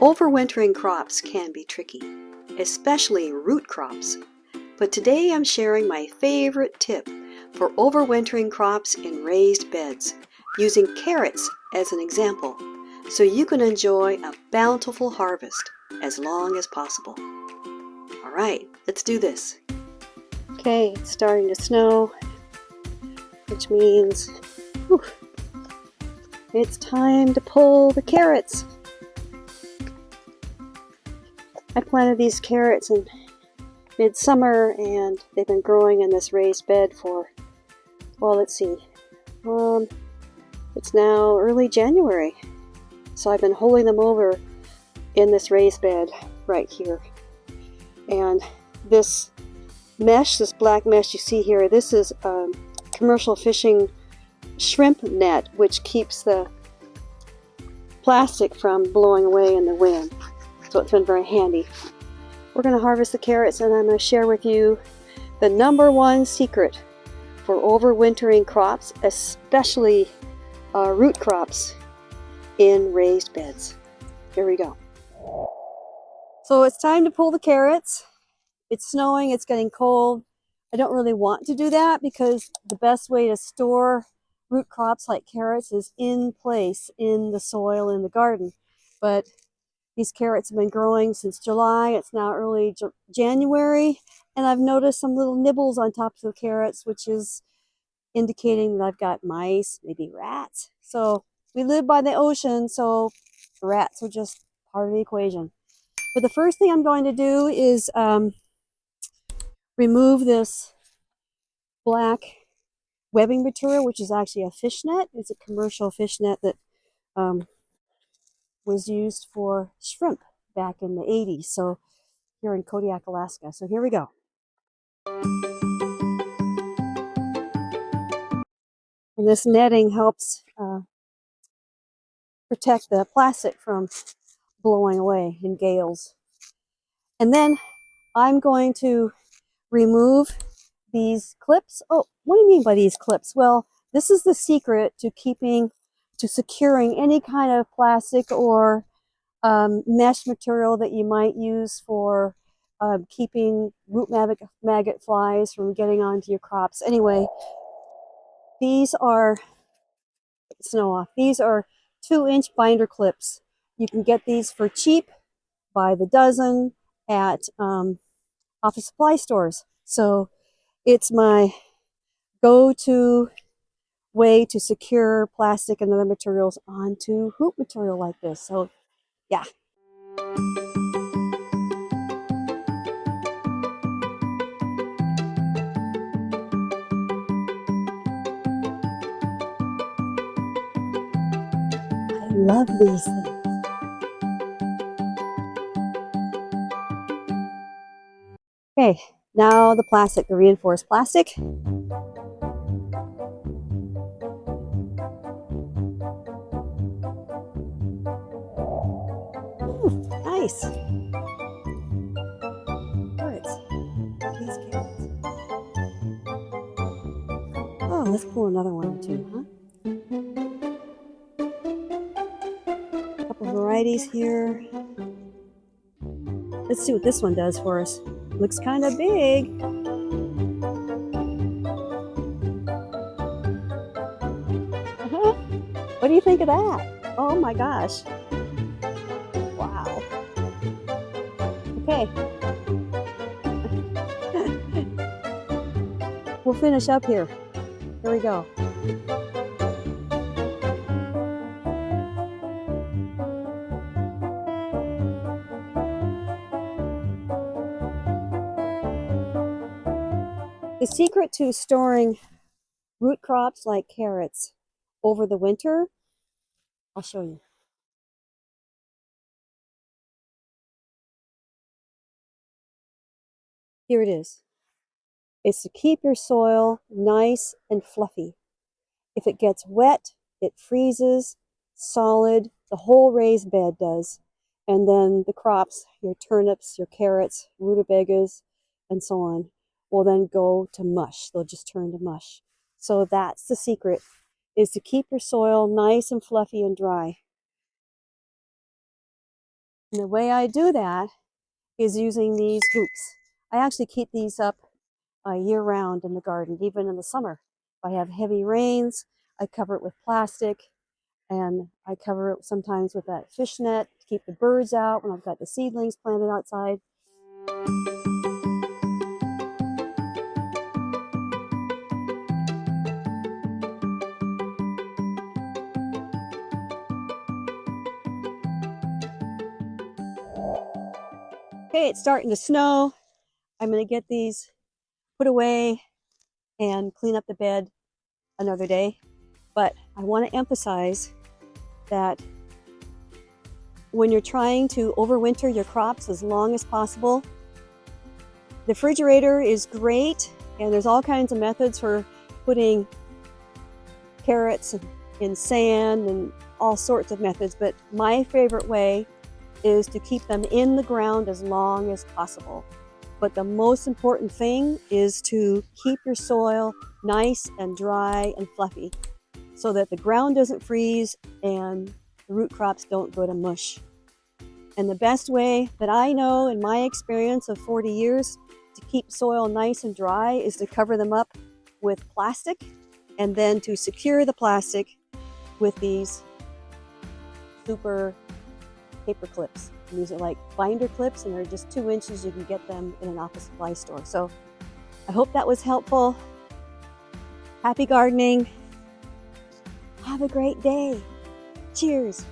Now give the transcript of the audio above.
Overwintering crops can be tricky, especially root crops. But today I'm sharing my favorite tip for overwintering crops in raised beds, using carrots as an example, so you can enjoy a bountiful harvest as long as possible. All right, let's do this. Okay, it's starting to snow, which means it's time to pull the carrots. I planted these carrots in midsummer and they've been growing in this raised bed for, well, let's see, it's now early January. So I've been holding them over in this raised bed right here. And this mesh, this black mesh you see here, this is commercial fishing shrimp net, which keeps the plastic from blowing away in the wind. So it's been very handy. We're going to harvest the carrots and I'm going to share with you the #1 secret for overwintering crops, especially root crops in raised beds. Here we go. So it's time to pull the carrots. It's snowing, it's getting cold. I don't really want to do that because the best way to store root crops like carrots is in place in the soil in the garden. But these carrots have been growing since July. It's now early January, and I've noticed some little nibbles on top of the carrots, which is indicating that I've got mice, maybe rats. So we live by the ocean, so rats are just part of the equation. But the first thing I'm going to do is remove this black webbing material, which is actually a fishnet. It's a commercial fishnet that was used for shrimp back in the 80s, so here in Kodiak, Alaska. So here we go. And this netting helps protect the plastic from blowing away in gales. And then I'm going to remove these clips. Oh, what do you mean by these clips? Well, this is the secret to securing any kind of plastic or mesh material that you might use for keeping root maggot flies from getting onto your crops. Anyway, these are, snow off, these are 2-inch binder clips. You can get these for cheap by the dozen at office supply stores. So it's my go-to way to secure plastic and other materials onto hoop material like this. So yeah. I love these things. Okay, now the plastic, the reinforced plastic. Ooh, nice. Carrots. These carrots. Oh, let's pull another one or two, huh? A couple varieties here. Let's see what this one does for us. Looks kind of big. What do you think of that? Oh my gosh. Wow. Okay. We'll finish up here. Here we go. The secret to storing root crops like carrots over the winter, I'll show you. Here it is. It's to keep your soil nice and fluffy. If it gets wet, it freezes solid, the whole raised bed does. And then the crops, your turnips, your carrots, rutabagas, and so on, will then go to mush. They'll just turn to mush. So that's the secret, is to keep your soil nice and fluffy and dry. And the way I do that is using these hoops. I actually keep these up year round in the garden, even in the summer. If I have heavy rains, I cover it with plastic, and I cover it sometimes with that fish net to keep the birds out when I've got the seedlings planted outside. Okay, it's starting to snow. I'm going to get these put away and clean up the bed another day. But I want to emphasize that when you're trying to overwinter your crops as long as possible, the refrigerator is great, and there's all kinds of methods for putting carrots in sand and all sorts of methods, but my favorite way is to keep them in the ground as long as possible. But the most important thing is to keep your soil nice and dry and fluffy so that the ground doesn't freeze and the root crops don't go to mush. And the best way that I know in my experience of 40 years to keep soil nice and dry is to cover them up with plastic, and then to secure the plastic with these super paper clips. And these are like binder clips, and they're just 2 inches. You can get them in an office supply store. So I hope that was helpful. Happy gardening. Have a great day. Cheers.